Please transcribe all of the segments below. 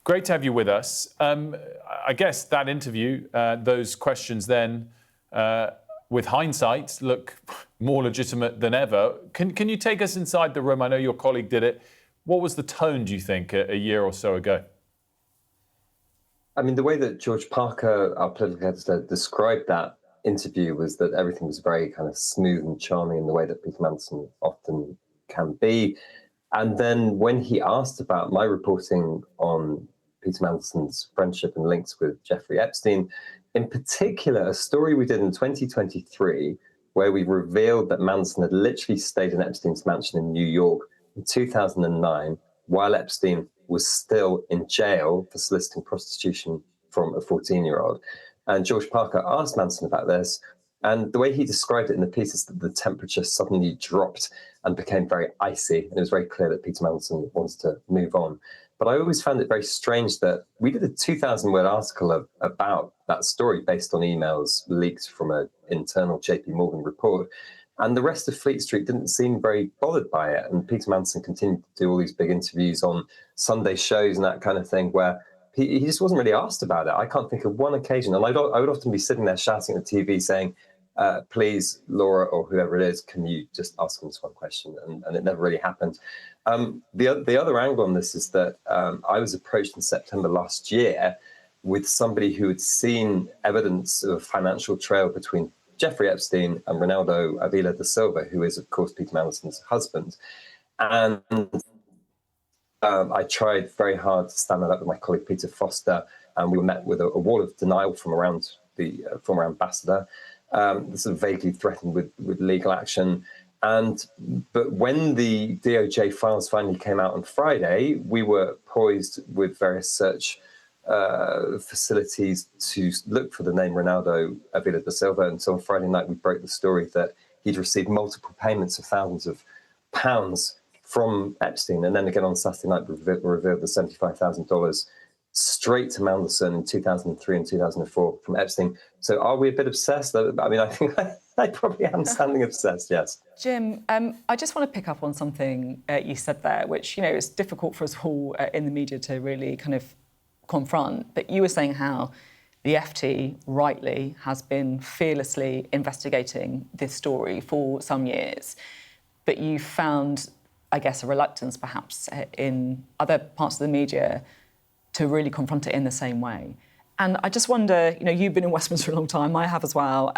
Great to have you with us. I guess that interview, those questions then, with hindsight, look more legitimate than ever. Can you take us inside the room? I know your colleague did it. What was the tone, do you think, a year or so ago? I mean, the way that George Parker, our political editor, described that interview was that everything was very kind of smooth and charming in the way that Peter Mandelson often can be. And then when he asked about my reporting on Peter Mandelson's friendship and links with Jeffrey Epstein, in particular, a story we did in 2023, where we revealed that Mandelson had literally stayed in Epstein's mansion in New York in 2009, while Epstein was still in jail for soliciting prostitution from a 14-year-old. And George Parker asked Mandelson about this, and the way he described it in the piece is that the temperature suddenly dropped and became very icy, and it was very clear that Peter Mandelson wanted to move on. But I always found it very strange that we did a 2,000-word article about that story based on emails leaked from an internal JP Morgan report, and the rest of Fleet Street didn't seem very bothered by it. And Peter Mandelson continued to do all these big interviews on Sunday shows and that kind of thing, where he just wasn't really asked about it. I can't think of one occasion. And I would often be sitting there shouting at the TV saying, please, Laura, or whoever it is, can you just ask him this one question? And it never really happened. The other angle on this is that I was approached in September last year with somebody who had seen evidence of a financial trail between Jeffrey Epstein and Ronaldo Avila da Silva, who is, of course, Peter Mandelson's husband. And I tried very hard to stand that up with my colleague Peter Foster, and we were met with a wall of denial from around the former ambassador, sort of vaguely threatened with legal action. But when the DOJ files finally came out on Friday, we were poised with various search facilities to look for the name Ronaldo Avila da Silva. And so on Friday night, we broke the story that he'd received multiple payments of thousands of pounds from Epstein. And then again on Saturday night, we revealed the $75,000 straight to Mandelson in 2003 and 2004 from Epstein. So are we a bit obsessed? I mean, I think I probably am sounding obsessed, yes. Jim, I just want to pick up on something you said there, which, is difficult for us all in the media to really kind of confront. But you were saying how the FT, rightly, has been fearlessly investigating this story for some years. But you found, I guess, a reluctance perhaps in other parts of the media to really confront it in the same way. And I just wonder, you've been in Westminster a long time, I have as well.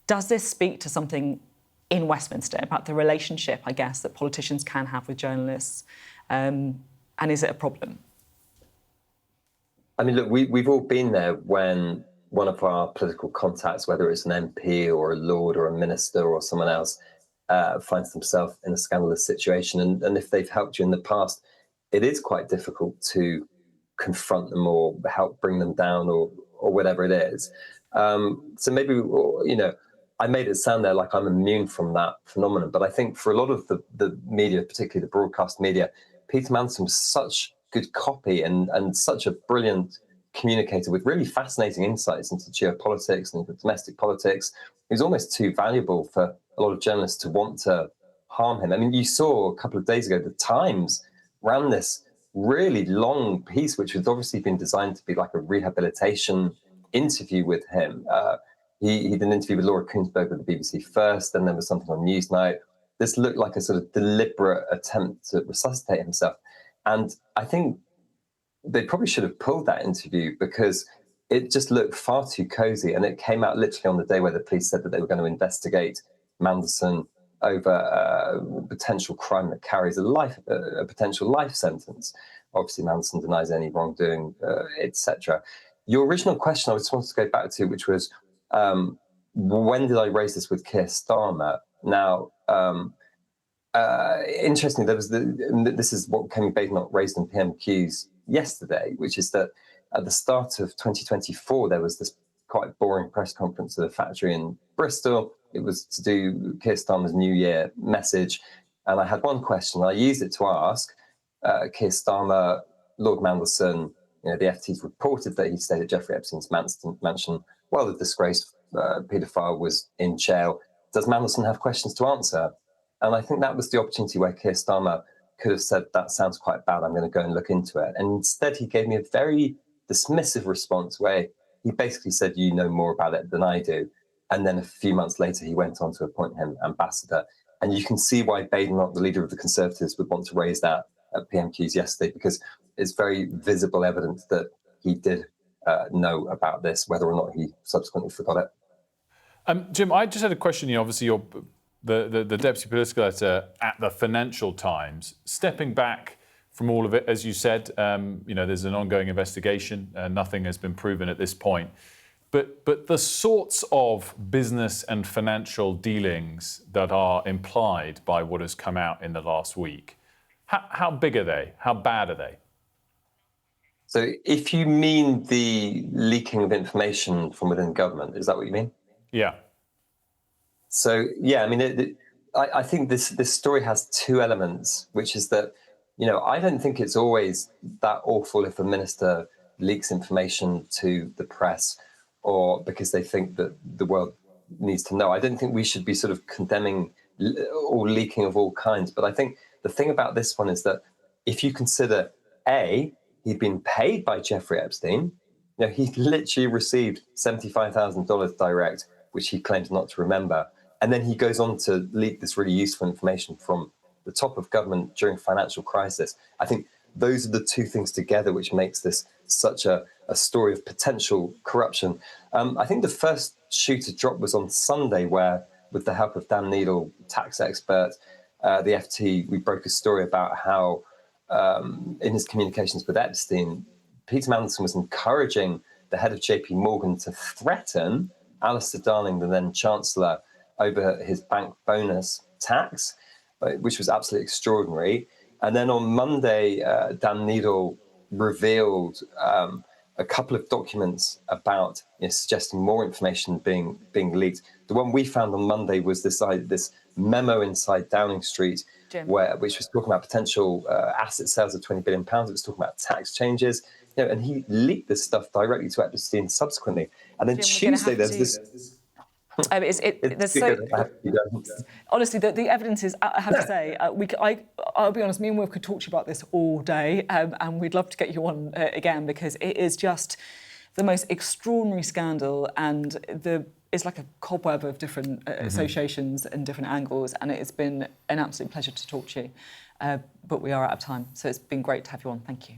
Does this speak to something in Westminster about the relationship, I guess, that politicians can have with journalists? And is it a problem? I mean, look, we've all been there when one of our political contacts, whether it's an MP or a Lord or a minister or someone else, finds themselves in a scandalous situation. And if they've helped you in the past, it is quite difficult to confront them or help bring them down or whatever it is. So maybe, I made it sound there like I'm immune from that phenomenon. But I think for a lot of the media, particularly the broadcast media, Peter Mandelson was such good copy and such a brilliant communicator with really fascinating insights into geopolitics and into domestic politics. He was almost too valuable for a lot of journalists to want to harm him. I mean, you saw a couple of days ago, the Times ran this really long piece, which had obviously been designed to be like a rehabilitation interview with him. He did an interview with Laura Kuenssberg with the BBC first, then there was something on Newsnight. This looked like a sort of deliberate attempt to resuscitate himself. And I think they probably should have pulled that interview because it just looked far too cozy. And it came out literally on the day where the police said that they were going to investigate Mandelson over a potential crime that carries a potential life sentence. Obviously, Mandelson denies any wrongdoing, etc. Your original question, I just wanted to go back to, which was, when did I raise this with Keir Starmer? Now, interestingly, this is what Kemi Badenoch raised in PMQs yesterday, which is that at the start of 2024, there was this quite boring press conference at a factory in Bristol. It was to do Keir Starmer's New Year message. And I had one question. I used it to ask Keir Starmer, Lord Mandelson, the FT's reported that he stayed at Jeffrey Epstein's mansion while the disgraced paedophile was in jail. Does Mandelson have questions to answer? And I think that was the opportunity where Keir Starmer could have said, that sounds quite bad, I'm going to go and look into it. And instead, he gave me a very dismissive response where he basically said, you know more about it than I do. And then a few months later, he went on to appoint him ambassador. And you can see why Badenoch, the leader of the Conservatives, would want to raise that at PMQs yesterday, because it's very visible evidence that he did know about this, whether or not he subsequently forgot it. Jim, I just had a question. Obviously, you're the deputy political editor at the Financial Times. Stepping back from all of it, as you said, there's an ongoing investigation. Nothing has been proven at this point. But the sorts of business and financial dealings that are implied by what has come out in the last week, how big are they? How bad are they? So if you mean the leaking of information from within government, is that what you mean? Yeah. So, yeah, I mean, I think this story has two elements, which is that, I don't think it's always that awful if a minister leaks information to the press or because they think that the world needs to know. I don't think we should be sort of condemning all leaking of all kinds. But I think the thing about this one is that if you consider, A, he'd been paid by Jeffrey Epstein, he literally received $75,000 direct, which he claims not to remember. And then he goes on to leak this really useful information from the top of government during financial crisis. I think those are the two things together which makes this such a story of potential corruption. I think the first shoe to drop was on Sunday, where, with the help of Dan Needle, tax expert, the FT, we broke a story about how, in his communications with Epstein, Peter Mandelson was encouraging the head of JP Morgan to threaten Alistair Darling, the then Chancellor, over his bank bonus tax, which was absolutely extraordinary. And then on Monday, Dan Needle revealed a couple of documents about suggesting more information being leaked. The one we found on Monday was this memo inside Downing Street, which was talking about potential asset sales of £20 billion. It was talking about tax changes, and he leaked this stuff directly to Epstein subsequently. And then Jim, Tuesday, there's this. Honestly, the evidence is, I have to say, I'll be honest, me and Will could talk to you about this all day, and we'd love to get you on again, because it is just the most extraordinary scandal, and it's like a cobweb of different associations and different angles, and it's been an absolute pleasure to talk to you. But we are out of time, so it's been great to have you on. Thank you.